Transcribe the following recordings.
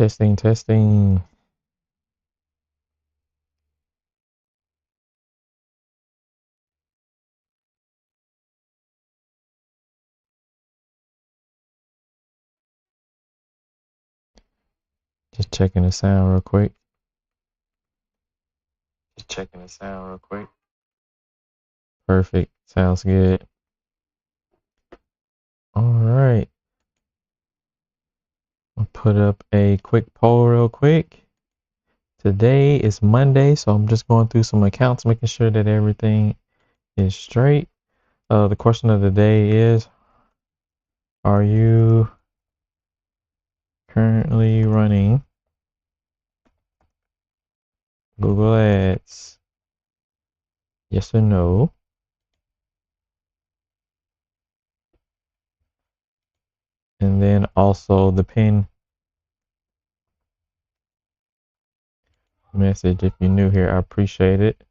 Testing, testing. Just checking the sound real quick. Perfect. Sounds good. All right. I'll put up a quick poll real quick. Today is Monday, so I'm just going through some accounts, making sure that everything is straight. The question of the day is, are you currently running Google Ads? Yes or no? And then also the pin message. If you're new here, I appreciate it.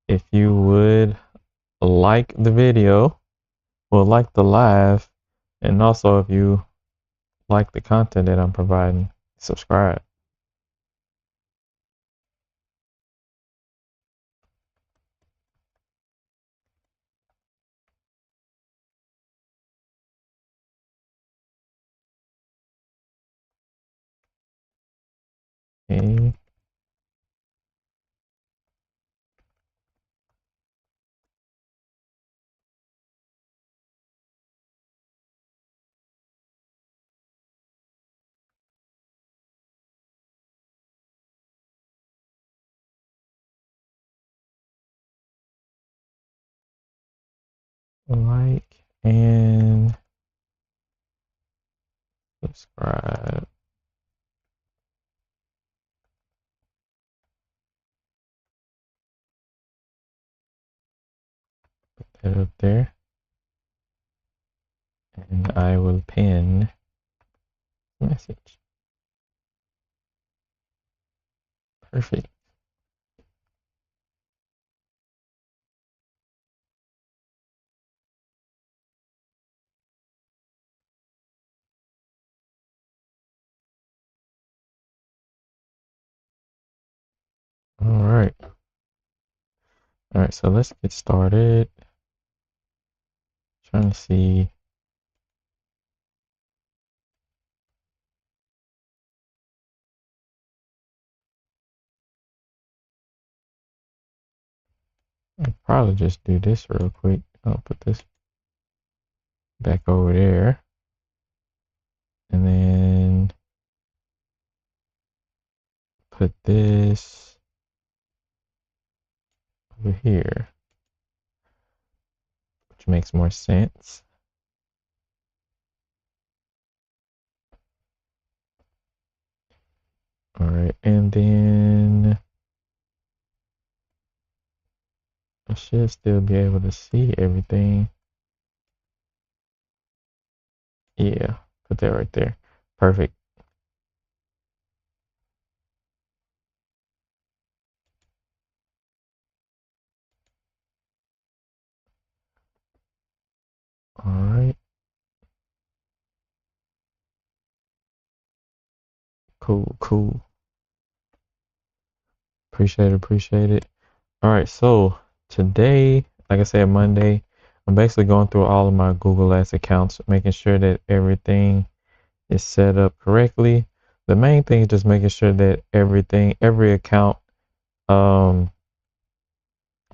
If you would like the video, well, like the live, and also if you like the content that I'm providing, subscribe. Okay. Like and subscribe. Put that up there. And I will pin the message. Perfect. All right. All right, so let's get started. Trying to see. I'll probably just do this real quick. I'll put this back over there. And then put this over here, which makes more sense. All right, and then I should still be able to see everything. Yeah, put that right there. Perfect. All right. Cool, cool. Appreciate it. All right, so today, like I said, Monday, I'm basically going through all of my Google Ads accounts, making sure that everything is set up correctly. The main thing is just making sure that every account,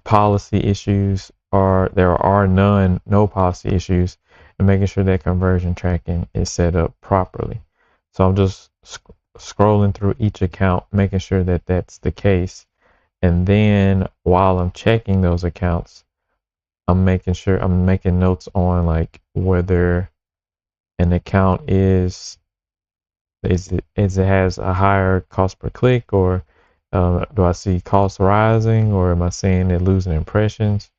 policy issues there are no policy issues, and making sure that conversion tracking is set up properly. So I'm just scrolling through each account, making sure that that's the case. And then while I'm checking those accounts, I'm making notes on like whether an account is it has a higher cost per click, or do I see costs rising, or am I seeing it losing impressions?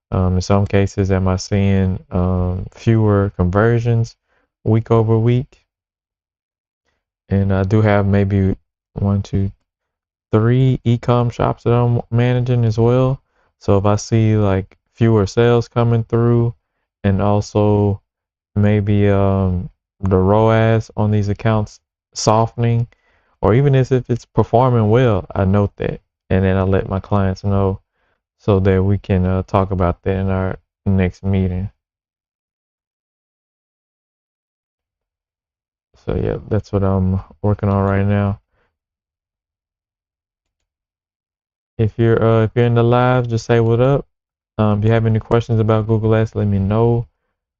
In some cases, am I seeing fewer conversions week over week? And I do have maybe 1, 2, 3 e-com shops that I'm managing as well. So if I see like fewer sales coming through, and also maybe the ROAS on these accounts softening, or even as if it's performing well, I note that, and then I let my clients know so that we can talk about that in our next meeting. So yeah, that's what I'm working on right now. If you're in the live, just say what up. If you have any questions about Google Ads, let me know.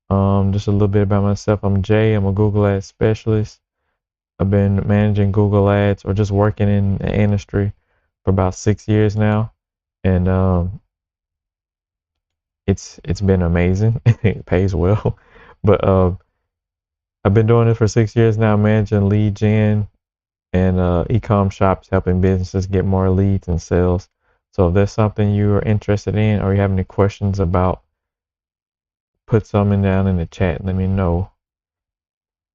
Just a little bit about myself. I'm Jay. I'm a Google Ads specialist. I've been managing Google Ads or just working in the industry for about 6 years now, and it's been amazing. It pays well, but I've been doing it for 6 years now, managing lead gen and e-com shops, helping businesses get more leads and sales. So if there's something you are interested in or you have any questions about, put something down in the chat. Let me know.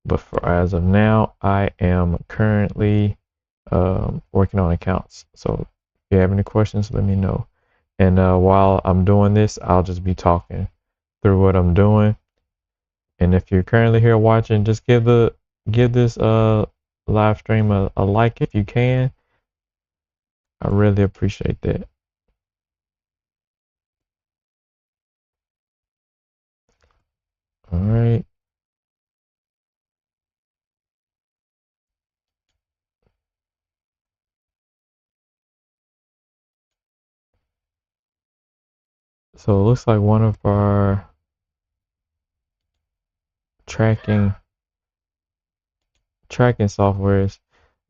But for as of now, I am currently working on accounts. So if you have any questions, let me know. And while I'm doing this, I'll just be talking through what I'm doing. And if you're currently here watching, just give this live stream a like if you can. I really appreciate that. All right. So it looks like one of our tracking software is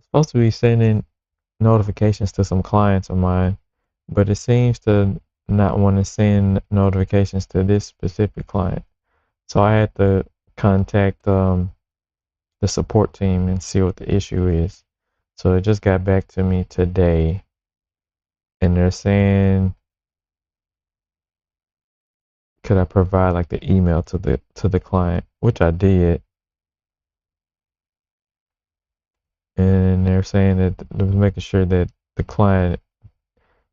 supposed to be sending notifications to some clients of mine, but it seems to not want to send notifications to this specific client. So I had to contact the support team and see what the issue is. So it just got back to me today, and they're saying, could I provide like the email to the client, which I did, and they're saying that they're making sure that the client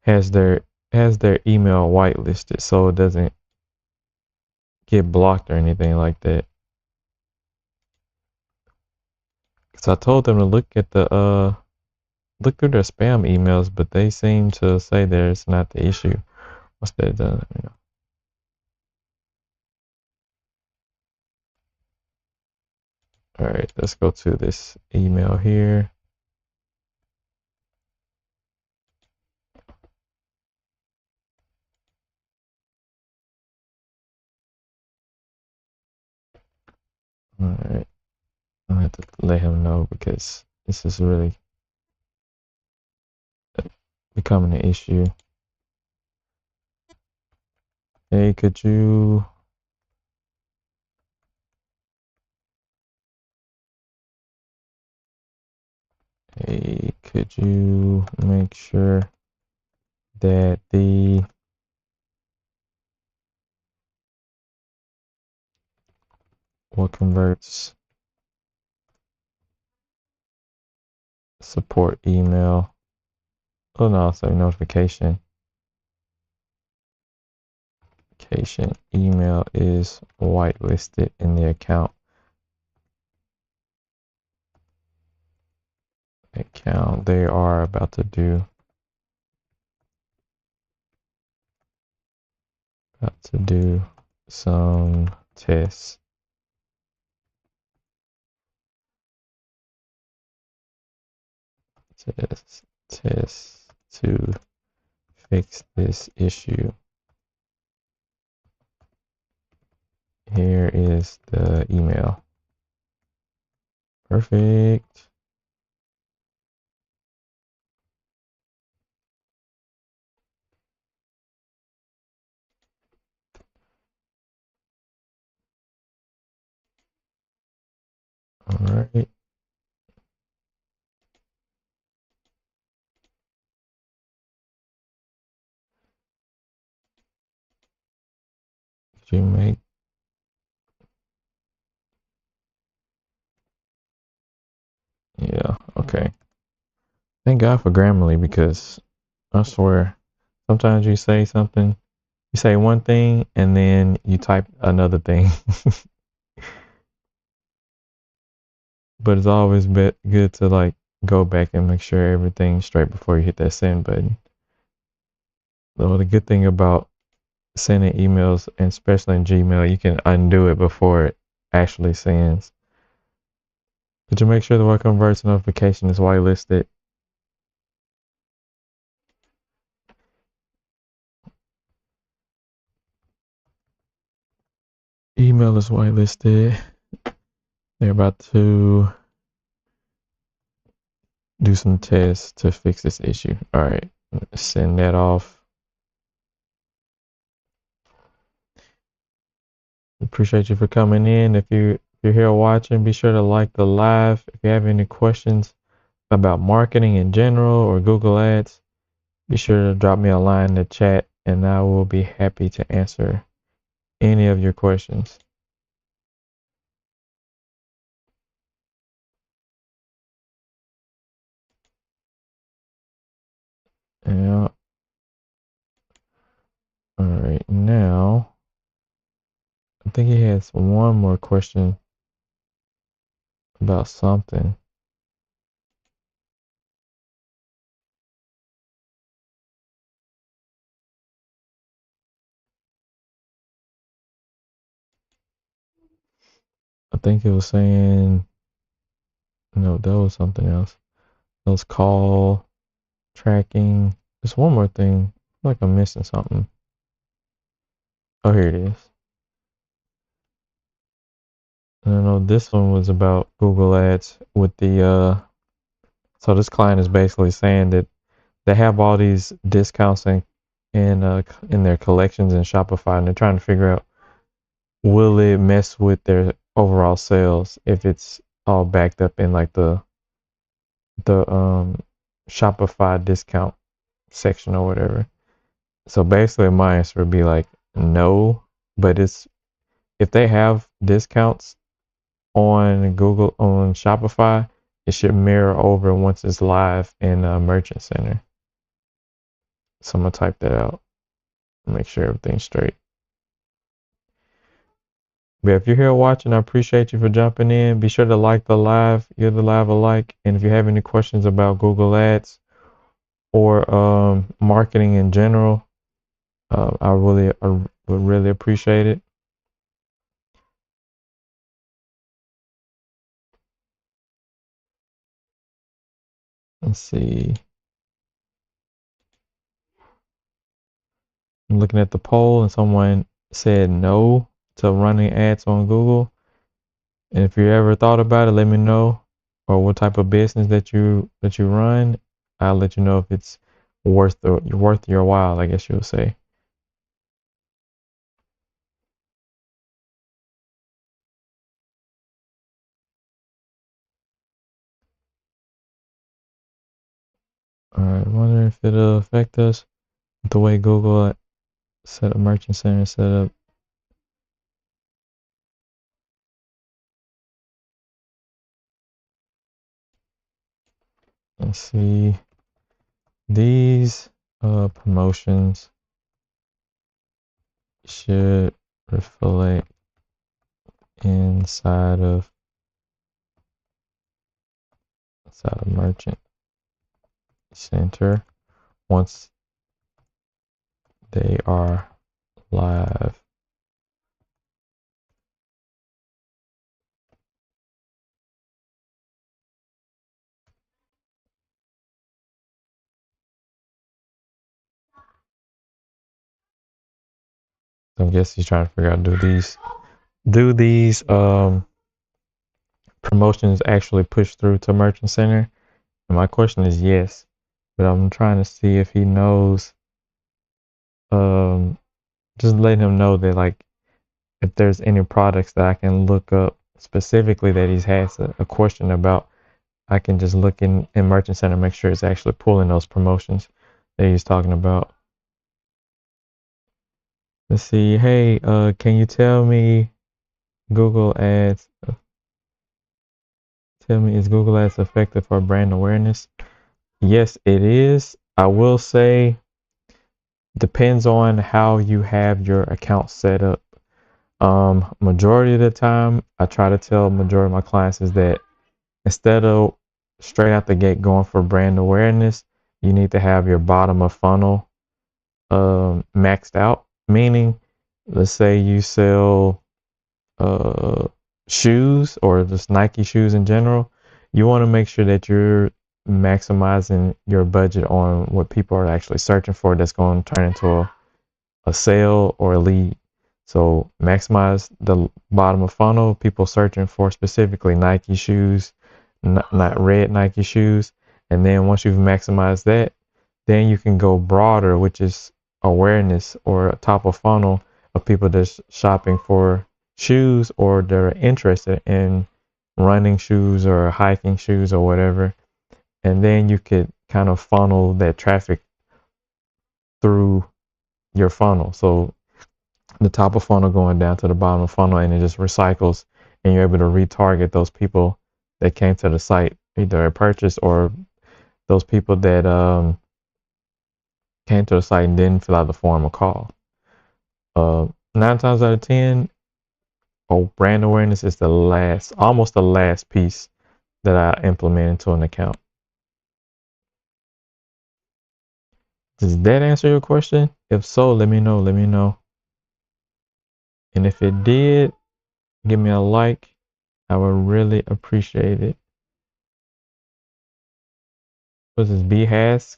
has their email whitelisted so it doesn't get blocked or anything like that. Because I told them to look through their spam emails, but they seem to say that it's not the issue. What's that done? All right, let's go to this email here. All right, I have to let him know because this is really becoming an issue. Hey, could you make sure that the what converts support email? Oh no, sorry, notification email is whitelisted in the account. They are about to do some tests. Test to fix this issue. Here is the email. Perfect. All right. Did you make? Yeah. Okay. Thank God for Grammarly because I swear sometimes you say something, you say one thing and then you type another thing. But it's always good to like go back and make sure everything's straight before you hit that send button. So the good thing about sending emails, and especially in Gmail, you can undo it before it actually sends. Did you make sure the what converts notification is whitelisted? Email is whitelisted. They're about to do some tests to fix this issue. All right, send that off. Appreciate you for coming in. If you're here watching, be sure to like the live. If you have any questions about marketing in general or Google Ads, be sure to drop me a line in the chat and I will be happy to answer any of your questions. Yeah. All right, now I think he has one more question about something. I think he was saying, no, that was something else. That was call tracking. There's one more thing. I feel like I'm missing something. Oh, here it is. I don't know. This one was about Google Ads with the so this client is basically saying that they have all these discounts in their collections in Shopify, and they're trying to figure out, will it mess with their overall sales if it's all backed up in like the Shopify discount section or whatever. So basically my answer would be like no, but it's if they have discounts on Shopify, it should mirror over once it's live in Merchant Center. So I'm gonna type that out, make sure everything's straight. But if you're here watching, I appreciate you for jumping in. Be sure to like the live, give the live a like, and if you have any questions about Google Ads or marketing in general, I would really appreciate it. Let's see. I'm looking at the poll, and someone said no to running ads on Google. And if you ever thought about it, let me know, or what type of business that you run. I'll let you know if it's worth your while, I guess you would say. All right, I wonder if it'll affect us the way Google set up Merchant Center set up. Let's see. These promotions should reflect inside of Merchant Center once they are live. So I guess he's trying to figure out, do these promotions actually push through to Merchant Center? And my question is yes, but I'm trying to see if he knows. Just letting him know that, like, if there's any products that I can look up specifically that he has a question about, I can just look in Merchant Center, make sure it's actually pulling those promotions that he's talking about. Let's see. Hey, can you tell me Google Ads? Tell me, is Google Ads effective for brand awareness? Yes, it is. I will say, depends on how you have your account set up. Majority of the time, I try to tell majority of my clients is that instead of straight out the gate going for brand awareness, you need to have your bottom of funnel maxed out. Meaning, let's say you sell uh, shoes or just Nike shoes in general, you want to make sure that you're maximizing your budget on what people are actually searching for that's going to turn into a sale or a lead. So maximize the bottom of funnel, people searching for specifically Nike shoes, not red Nike shoes. And then once you've maximized that, then you can go broader, which is awareness or top of funnel of people that's shopping for shoes or they're interested in running shoes or hiking shoes or whatever. And then you could kind of funnel that traffic through your funnel. So the top of funnel going down to the bottom of funnel, and it just recycles, and you're able to retarget those people that came to the site, either a purchase or those people that came to the site and didn't fill out the form or call. 9 times out of 10, brand awareness is almost the last piece that I implement into an account. Does that answer your question? If so, let me know. Let me know. And if it did, give me a like. I would really appreciate it. What's this? B has?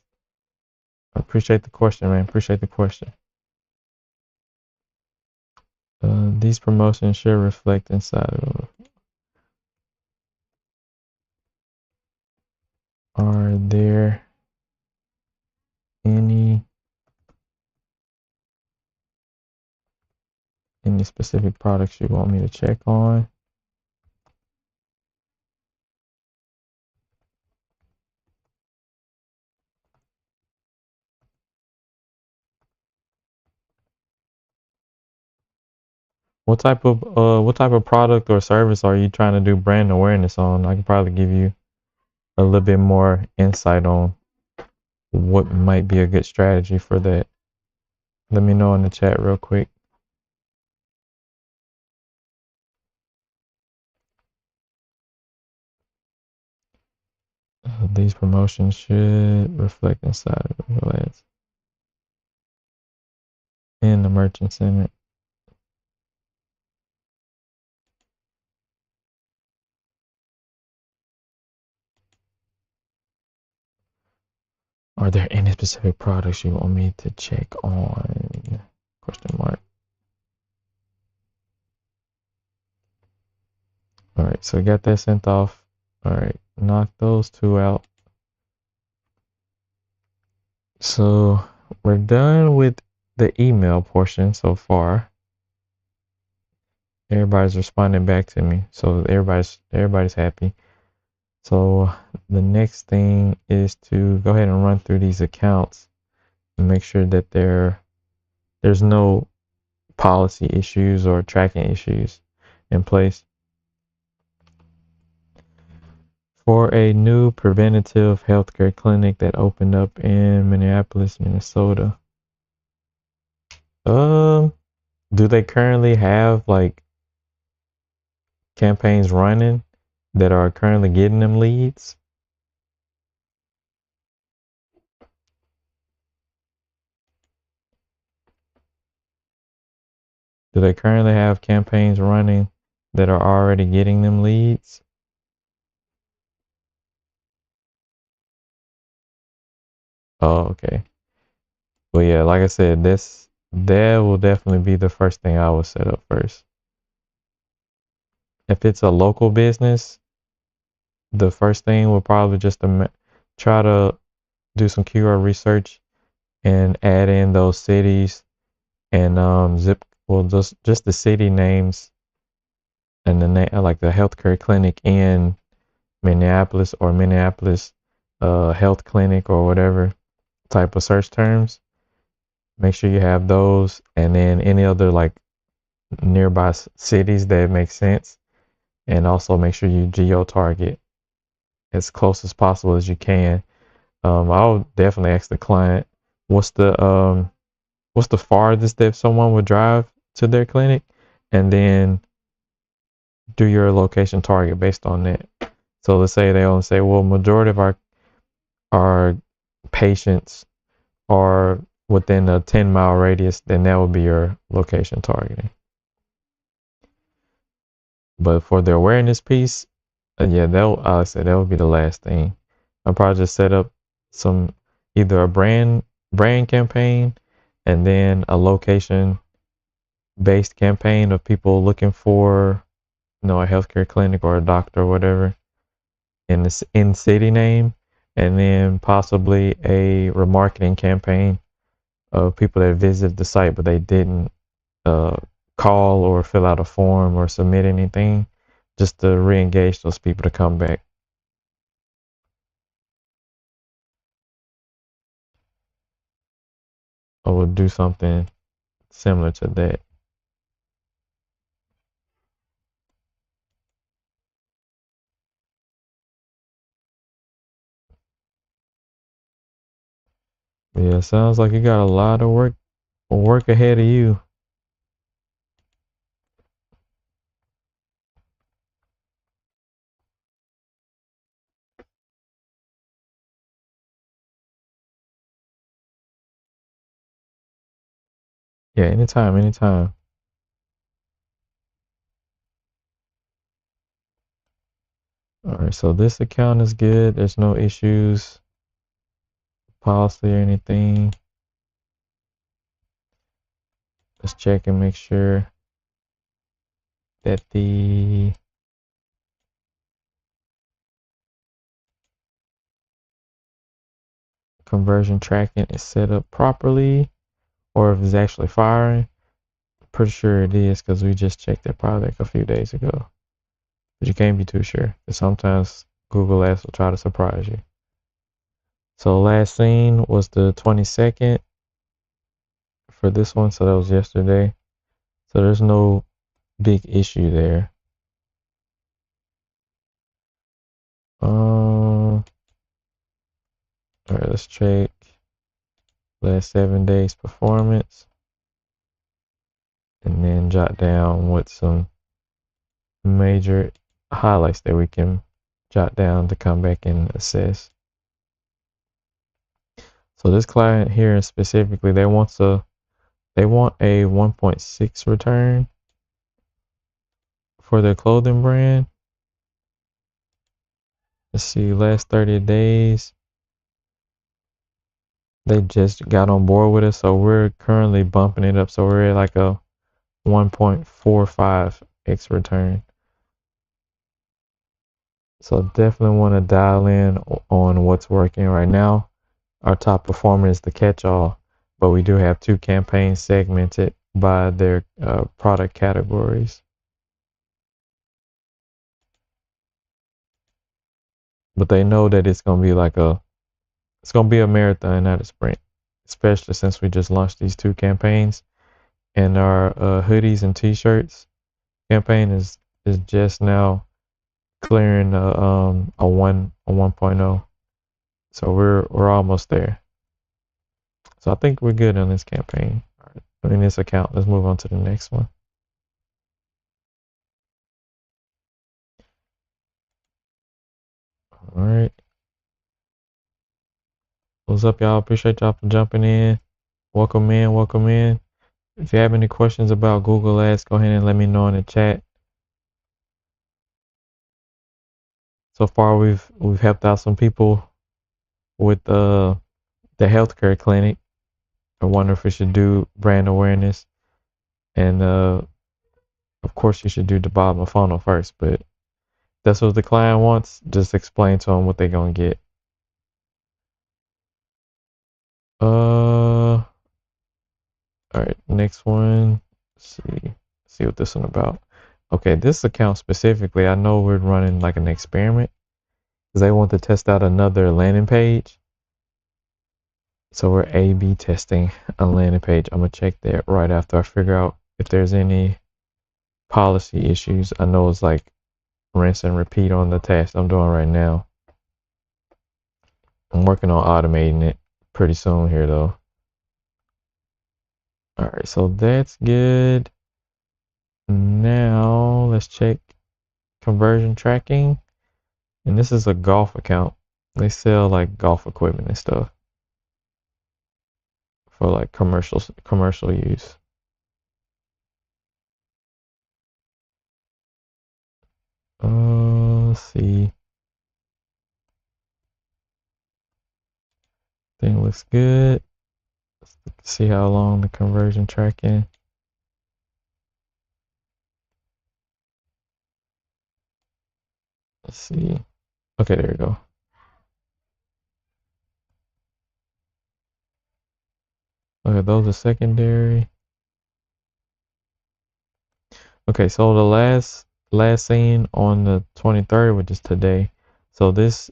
I appreciate the question, man. Appreciate the question. These promotions should reflect inside of. Are there any specific products you want me to check on? What type of product or service are you trying to do brand awareness on? I can probably give you a little bit more insight on what might be a good strategy for that. Let me know in the chat real quick. These promotions should reflect inside of the ads in the merchant center. Are there any specific products you want me to check on? Question mark. All right, so got that sent off. All right, knock those two out. So we're done with the email portion so far. Everybody's responding back to me, so everybody's happy. So the next thing is to go ahead and run through these accounts and make sure that there's no policy issues or tracking issues in place. For a new preventative healthcare clinic that opened up in Minneapolis, Minnesota. Do they currently have like campaigns running that are currently getting them leads? Do they currently have campaigns running that are already getting them leads? Oh, okay. Well, yeah, like I said, that will definitely be the first thing I will set up first. If it's a local business, the first thing will probably just try to do some keyword research and add in those cities and just the city names and the name, like the healthcare clinic in Minneapolis or Minneapolis health clinic or whatever type of search terms. Make sure you have those, and then any other like nearby cities that make sense, and also make sure you geo target as close as possible as you can. I'll definitely ask the client what's the farthest that someone would drive to their clinic, and then do your location target based on that. So let's say they only say, well, majority of our patients are within a 10-mile radius, then that would be your location targeting. But for the awareness piece, yeah, I said that would be the last thing. I'll probably just set up some either a brand campaign and then a location based campaign of people looking for, a healthcare clinic or a doctor or whatever in this in city name, and then possibly a remarketing campaign of people that visited the site but they didn't uh, call or fill out a form or submit anything, just to re-engage those people to come back. Or we'll do something similar to that. Yeah, sounds like you got a lot of work ahead of you. Yeah, anytime, anytime. All right, so this account is good. There's no issues, policy or anything. Let's check and make sure that the conversion tracking is set up properly, or if it's actually firing. Pretty sure it is because we just checked it probably like a few days ago. But you can't be too sure, because sometimes Google Ads will try to surprise you. So last seen was the 22nd for this one, so that was yesterday. So there's no big issue there. All right, let's check last 7 days performance, and then jot down what some major highlights that we can jot down to come back and assess. So this client here specifically, they want a 1.6 return for their clothing brand. Let's see, last 30 days, they just got on board with us, so we're currently bumping it up. So we're at like a 1.45x return. So definitely want to dial in on what's working right now. Our top performer is the catch-all, but we do have two campaigns segmented by their product categories. But they know that it's gonna be a marathon, not a sprint. Especially since we just launched these two campaigns, and our hoodies and t-shirts campaign is just now clearing a 1.0. So we're almost there. So I think we're good on this campaign. All right, in this account. Let's move on to the next one. All right. What's up, y'all? Appreciate y'all for jumping in. Welcome in, welcome in. If you have any questions about Google Ads, go ahead and let me know in the chat. So far, we've helped out some people with the healthcare clinic. I wonder if we should do brand awareness, and of course, you should do the bottom of funnel first. But that's what the client wants. Just explain to them what they're gonna get. All right, next one. Let's see what this one about. Okay, this account specifically, I know we're running like an experiment because they want to test out another landing page. So we're A/B testing a landing page. I'm gonna check that right after I figure out if there's any policy issues. I know it's like rinse and repeat on the task I'm doing right now. I'm working on automating it pretty soon here though. All right, so that's good. Now let's check conversion tracking. And this is a golf account. They sell like golf equipment and stuff for like commercial use. Let's see. Thing looks good. Let's see how long the conversion tracking. Let's see. Okay, there we go. Okay, those are secondary. Okay, so the last seen on the 23rd, which is today. So this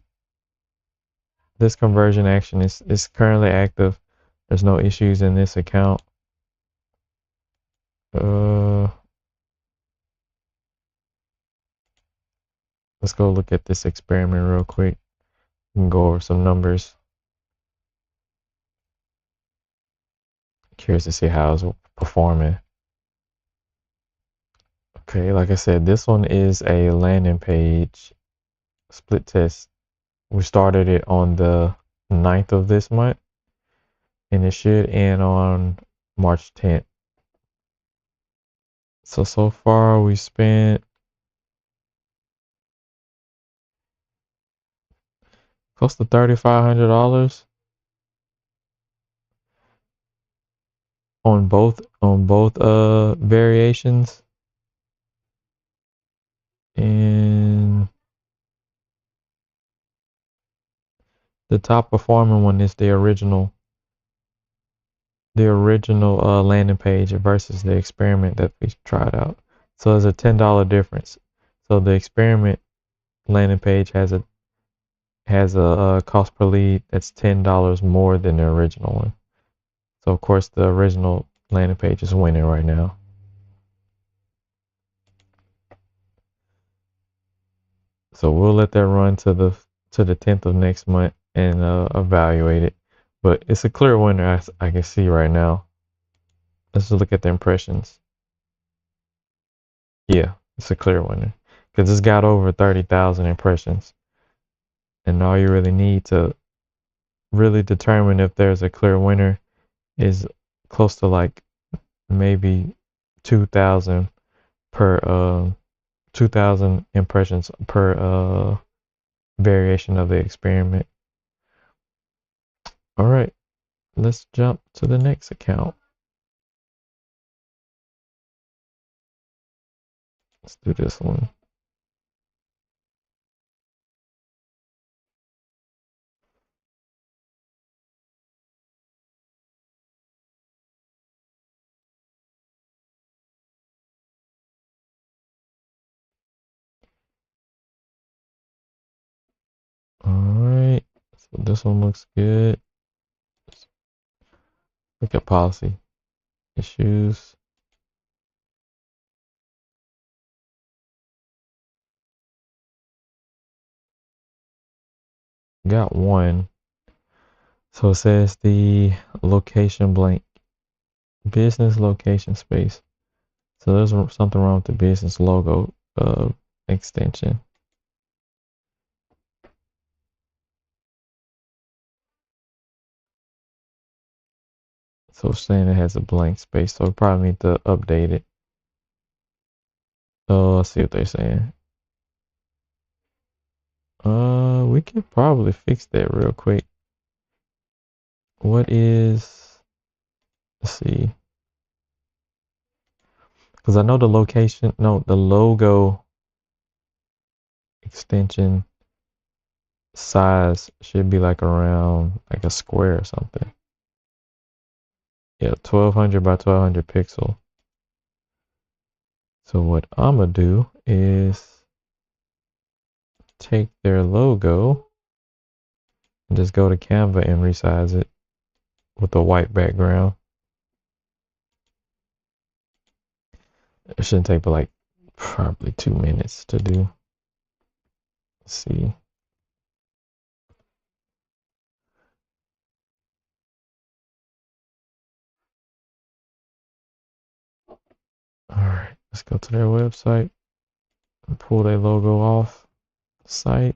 conversion action is currently active. There's no issues in this account. Uh, let's go look at this experiment real quick. We can go over some numbers. Curious to see how it's performing. Okay, like I said, this one is a landing page split test. We started it on the 9th of this month, and it should end on March 10th. So far we spent close to $3,500 on both variations, and the top performing one is the original landing page versus the experiment that we tried out. So there's a $10 difference. So the experiment landing page has a cost per lead that's $10 more than the original one. So of course the original landing page is winning right now. So we'll let that run to the 10th of next month and evaluate it. But it's a clear winner as I can see right now. Let's just look at the impressions. Yeah, it's a clear winner because it's got over 30,000 impressions. And all you really need to really determine if there's a clear winner is close to like maybe 2,000 per 2,000 impressions per variation of the experiment. All right, let's jump to the next account. Let's do this one. All right, so this one looks good. Look at policy issues. Got one. So it says the location blank, business location space. So there's something wrong with the business logo extension. So it's saying it has a blank space. So we probably need to update it. Let's see what they're saying. We can probably fix that real quick. What is, let's see, because I know the location, no, the logo extension size should be like around like a square or something. Yeah, 1200 by 1200 pixel. So what I'm gonna do is take their logo and just go to Canva and resize it with a white background. It shouldn't take but like probably 2 minutes to do. Let's see. All right, let's go to their website and pull their logo off the site.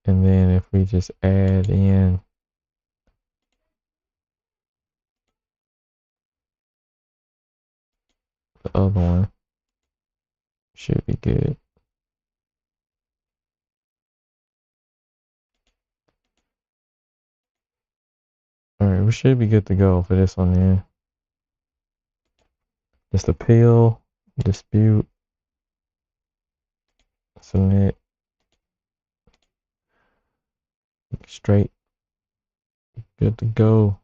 And then if we just add in the other one, should be good. All right, we should be good to go for this one then. Just appeal, dispute, submit, straight, good to go.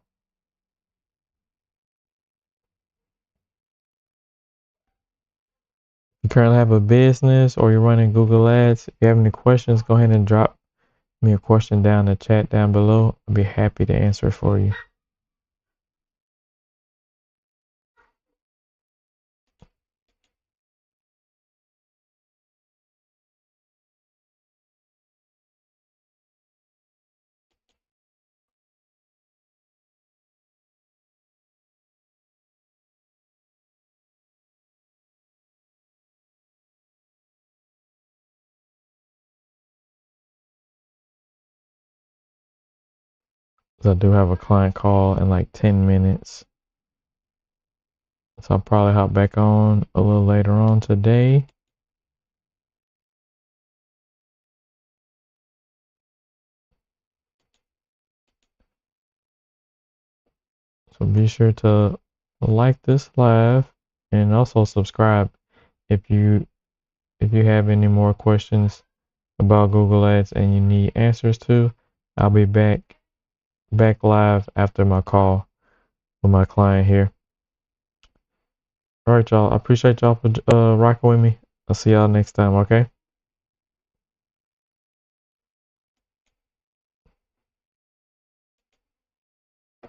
You currently have a business or you're running Google Ads. If you have any questions, go ahead and drop me a question down in the chat down below. I'll be happy to answer for you. So I do have a client call in like 10 minutes. So I'll probably hop back on a little later on today. So be sure to like this live and also subscribe if you have any more questions about Google Ads and you need answers to. I'll be back live after my call with my client here. All right, y'all. I appreciate y'all for rocking with me. I'll see y'all next time, okay?